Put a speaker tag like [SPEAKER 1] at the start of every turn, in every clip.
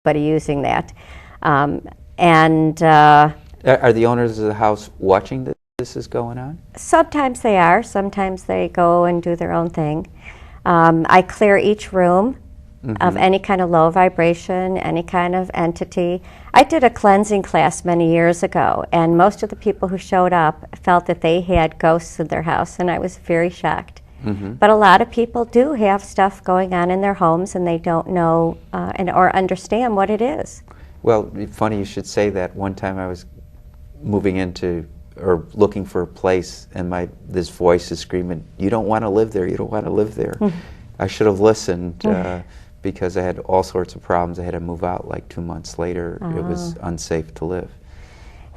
[SPEAKER 1] anybody using that. Are
[SPEAKER 2] the owners of the house watching that this is going on?
[SPEAKER 1] Sometimes they are. Sometimes they go and do their own thing. I clear each room of any kind of low vibration, any kind of entity. I did a cleansing class many years ago, and most of the people who showed up felt that they had ghosts in their house, and I was very shocked. But a lot of people do have stuff going on in their homes, and they don't know or understand what it is.
[SPEAKER 2] Well, funny you should say that. One time I was moving into or looking for a place, and this voice is screaming, "You don't want to live there, you don't want to live there." I should have listened because I had all sorts of problems. I had to move out like 2 months later. It was unsafe to live.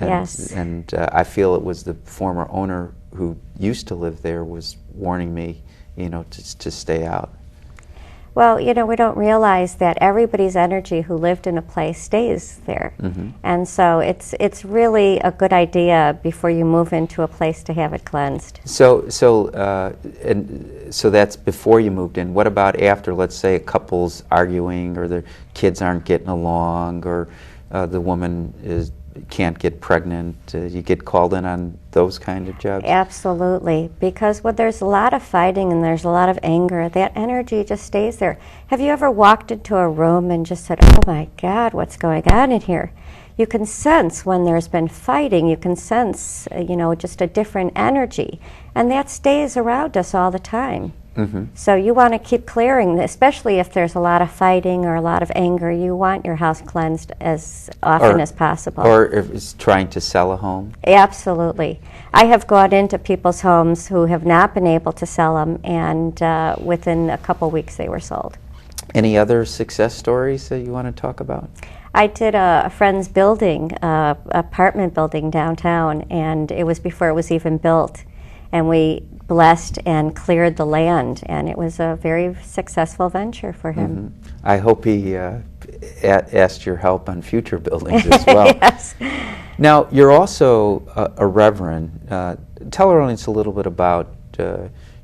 [SPEAKER 2] And I feel it was the former owner who used to live there was warning me, to stay out.
[SPEAKER 1] Well, we don't realize that everybody's energy who lived in a place stays there. And so it's really a good idea before you move into a place to have it cleansed.
[SPEAKER 2] So that's before you moved in. What about after? Let's say a couple's arguing, or the kids aren't getting along, or the woman can't get pregnant. You get called in on those kind of jobs?
[SPEAKER 1] Absolutely, because when there's a lot of fighting and there's a lot of anger, that energy just stays there. Have you ever walked into a room and just said, "Oh my God, what's going on in here?" You can sense when there's been fighting, you can sense, just a different energy, and that stays around us all the time. So you want to keep clearing, especially if there's a lot of fighting or a lot of anger. You want your house cleansed as often as possible.
[SPEAKER 2] Or if it's trying to sell a home?
[SPEAKER 1] Absolutely. I have gone into people's homes who have not been able to sell them, and within a couple weeks they were sold.
[SPEAKER 2] Any other success stories that you want to talk about?
[SPEAKER 1] I did a friend's building, apartment building downtown, and it was before it was even built. And we blessed and cleared the land, and it was a very successful venture for him.
[SPEAKER 2] I hope he asked your help on future buildings as well.
[SPEAKER 1] Yes.
[SPEAKER 2] Now, you're also a reverend. Tell our audience a little bit about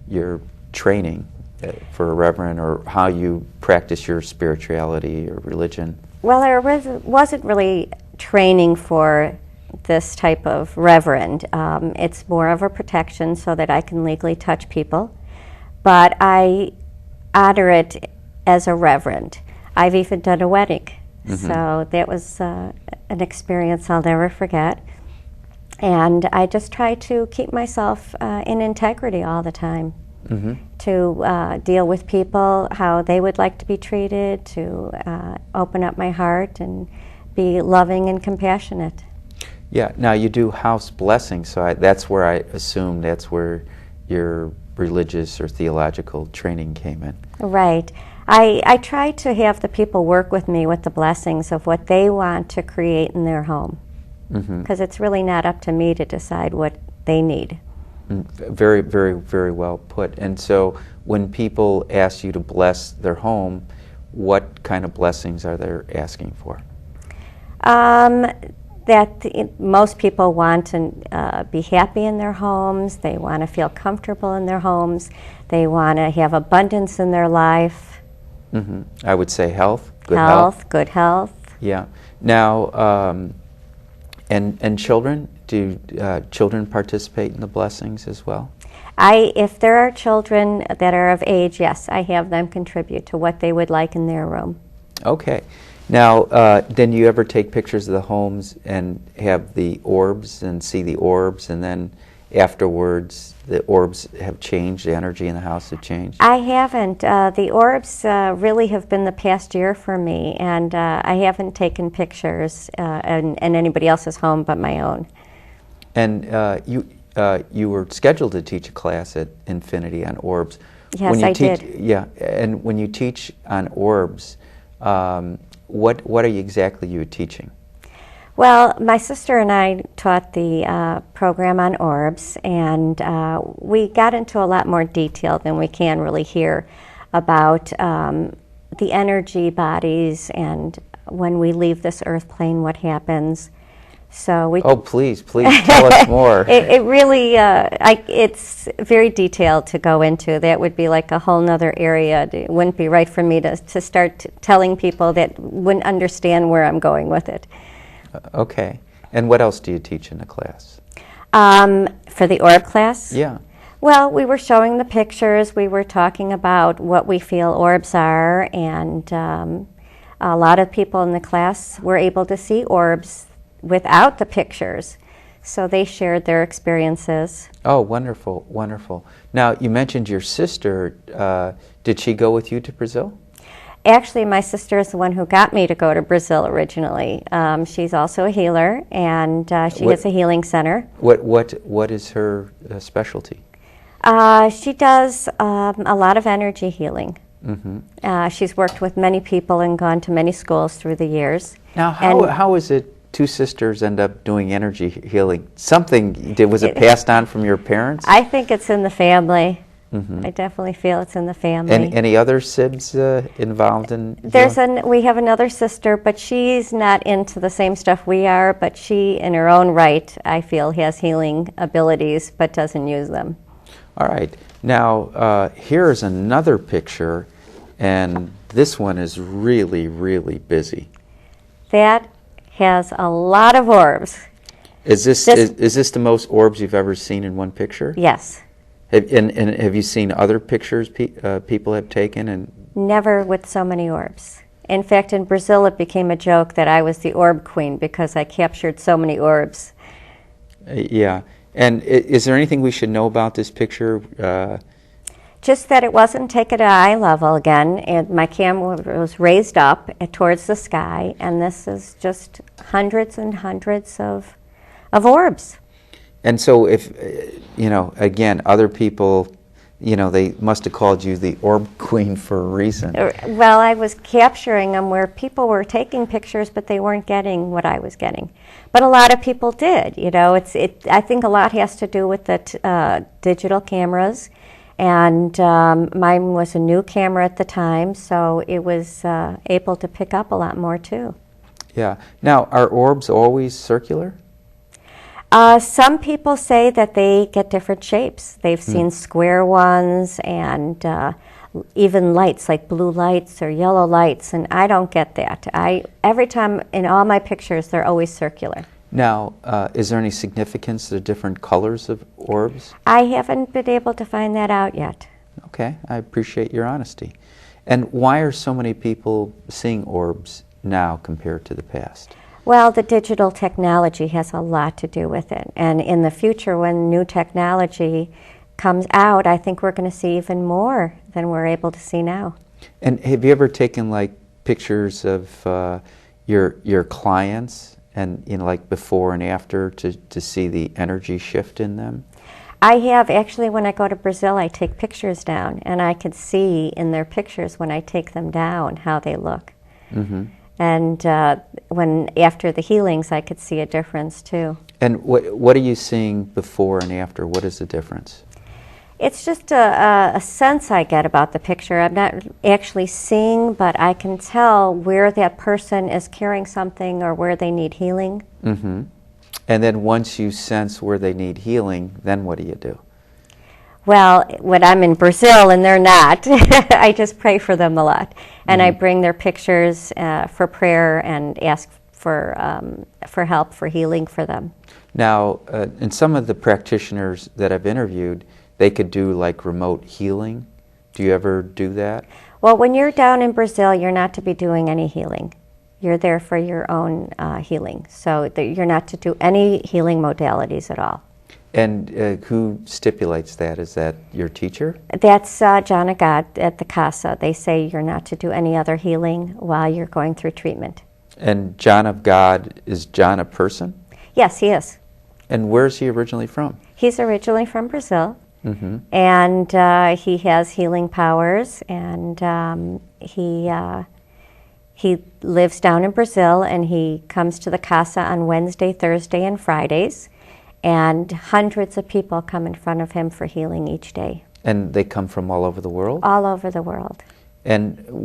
[SPEAKER 2] your training for a reverend, or how you practice your spirituality or religion.
[SPEAKER 1] Well, there wasn't really training for this type of reverend. It's more of a protection so that I can legally touch people, but I honor it as a reverend. I've even done a wedding, so that was an experience I'll never forget. And I just try to keep myself in integrity all the time, to deal with people how they would like to be treated, to open up my heart and be loving and compassionate.
[SPEAKER 2] Yeah. Now you do house blessings, so that's where I assume that's where your religious or theological training came in.
[SPEAKER 1] Right. I try to have the people work with me with the blessings of what they want to create in their home, because it's really not up to me to decide what they need.
[SPEAKER 2] Very, very, very well put. And so when people ask you to bless their home, what kind of blessings are they asking for? Most people want to be happy in their homes. They want to feel comfortable in their homes. They want to have abundance in their life. I would say health,
[SPEAKER 1] good health.
[SPEAKER 2] Yeah. Now, and children, do children participate in the blessings as well?
[SPEAKER 1] If there are children that are of age, yes, I have them contribute to what they would like in their room.
[SPEAKER 2] Okay. Now, then you ever take pictures of the homes and have the orbs and see the orbs, and then afterwards the orbs have changed, the energy in the house have changed?
[SPEAKER 1] I haven't. The orbs really have been the past year for me, and I haven't taken pictures in anybody else's home but my own.
[SPEAKER 2] And you were scheduled to teach a class at Infinity on orbs.
[SPEAKER 1] Yes, I did.
[SPEAKER 2] Yeah, and when you teach on orbs, what are you exactly teaching?
[SPEAKER 1] Well, my sister and I taught the program on orbs, and we got into a lot more detail than we can really hear about the energy bodies, and when we leave this earth plane, what happens. So we.
[SPEAKER 2] Oh, please tell us more.
[SPEAKER 1] It really, it's very detailed to go into. That would be like a whole nother area. It wouldn't be right for me to start telling people that wouldn't understand where I'm going with it.
[SPEAKER 2] Okay. And what else do you teach in the class?
[SPEAKER 1] For the orb class?
[SPEAKER 2] Yeah.
[SPEAKER 1] Well, we were showing the pictures. We were talking about what we feel orbs are, and a lot of people in the class were able to see orbs without the pictures. So they shared their experiences.
[SPEAKER 2] Oh, wonderful, wonderful. Now, you mentioned your sister. Did she go with you to Brazil?
[SPEAKER 1] Actually, my sister is the one who got me to go to Brazil originally. She's also a healer, and she has a healing center.
[SPEAKER 2] What is her specialty?
[SPEAKER 1] She does a lot of energy healing.
[SPEAKER 2] Mm-hmm.
[SPEAKER 1] She's worked with many people and gone to many schools through the years.
[SPEAKER 2] Now, how is it two sisters end up doing energy healing? Was it passed on from your parents?
[SPEAKER 1] I think it's in the family.
[SPEAKER 2] Mm-hmm.
[SPEAKER 1] I definitely feel it's in the family.
[SPEAKER 2] Any other sibs involved in?
[SPEAKER 1] We have another sister, but she's not into the same stuff we are. But she, in her own right, I feel has healing abilities, but doesn't use them.
[SPEAKER 2] All right. Now, here's another picture, and this one is really, really busy.
[SPEAKER 1] That has a lot of orbs.
[SPEAKER 2] Is this the most orbs you've ever seen in one picture?
[SPEAKER 1] Yes.
[SPEAKER 2] And have you seen other pictures people have taken? And
[SPEAKER 1] never with so many orbs. In fact, in Brazil, it became a joke that I was the orb queen because I captured so many orbs.
[SPEAKER 2] Yeah. And is there anything we should know about this picture?
[SPEAKER 1] Just that it wasn't taken at eye level again, and my camera was raised up towards the sky, and this is just hundreds and hundreds of orbs.
[SPEAKER 2] And so if, again, other people, they must have called you the orb queen for a reason.
[SPEAKER 1] Well, I was capturing them where people were taking pictures, but they weren't getting what I was getting. But a lot of people did. I think a lot has to do with the digital cameras, and mine was a new camera at the time, so it was able to pick up a lot more too.
[SPEAKER 2] Yeah. Now, are orbs always circular?
[SPEAKER 1] Some people say that they get different shapes. They've seen square ones and even lights, like blue lights or yellow lights, and I don't get that. Every time in all my pictures, they're always circular.
[SPEAKER 2] Now, is there any significance to the different colors of orbs?
[SPEAKER 1] I haven't been able to find that out yet.
[SPEAKER 2] Okay, I appreciate your honesty. And why are so many people seeing orbs now compared to the past?
[SPEAKER 1] Well, the digital technology has a lot to do with it. And in the future, when new technology comes out, I think we're going to see even more than we're able to see now.
[SPEAKER 2] And have you ever taken pictures of your clients and like before and after to see the energy shift in them?
[SPEAKER 1] I have. Actually, when I go to Brazil, I take pictures down, and I can see in their pictures when I take them down how they look. Mm-hmm. And after the healings, I could see a difference too.
[SPEAKER 2] And what are you seeing before and after? What is the difference?
[SPEAKER 1] It's just a sense I get about the picture. I'm not actually seeing, but I can tell where that person is carrying something or where they need healing.
[SPEAKER 2] Mm-hmm. And then once you sense where they need healing, then what do you do?
[SPEAKER 1] Well, when I'm in Brazil and they're not, I just pray for them a lot. And I bring their pictures for prayer and ask for help, for healing for them.
[SPEAKER 2] Now, in some of the practitioners that I've interviewed, they could do remote healing. Do you ever do that?
[SPEAKER 1] Well, when you're down in Brazil, you're not to be doing any healing. You're there for your own healing. So you're not to do any healing modalities at all.
[SPEAKER 2] And who stipulates that? Is that your teacher?
[SPEAKER 1] That's John of God at the Casa. They say you're not to do any other healing while you're going through treatment. And
[SPEAKER 2] John of God, is John a person?
[SPEAKER 1] Yes, he is.
[SPEAKER 2] And where's he originally from?
[SPEAKER 1] He's originally from Brazil.
[SPEAKER 2] Mm-hmm.
[SPEAKER 1] And he has healing powers, and he lives down in Brazil, and he comes to the Casa on Wednesday, Thursday, and Fridays. And hundreds of people come in front of him for healing each day.
[SPEAKER 2] And they come from all over the world?
[SPEAKER 1] All over the world.
[SPEAKER 2] And what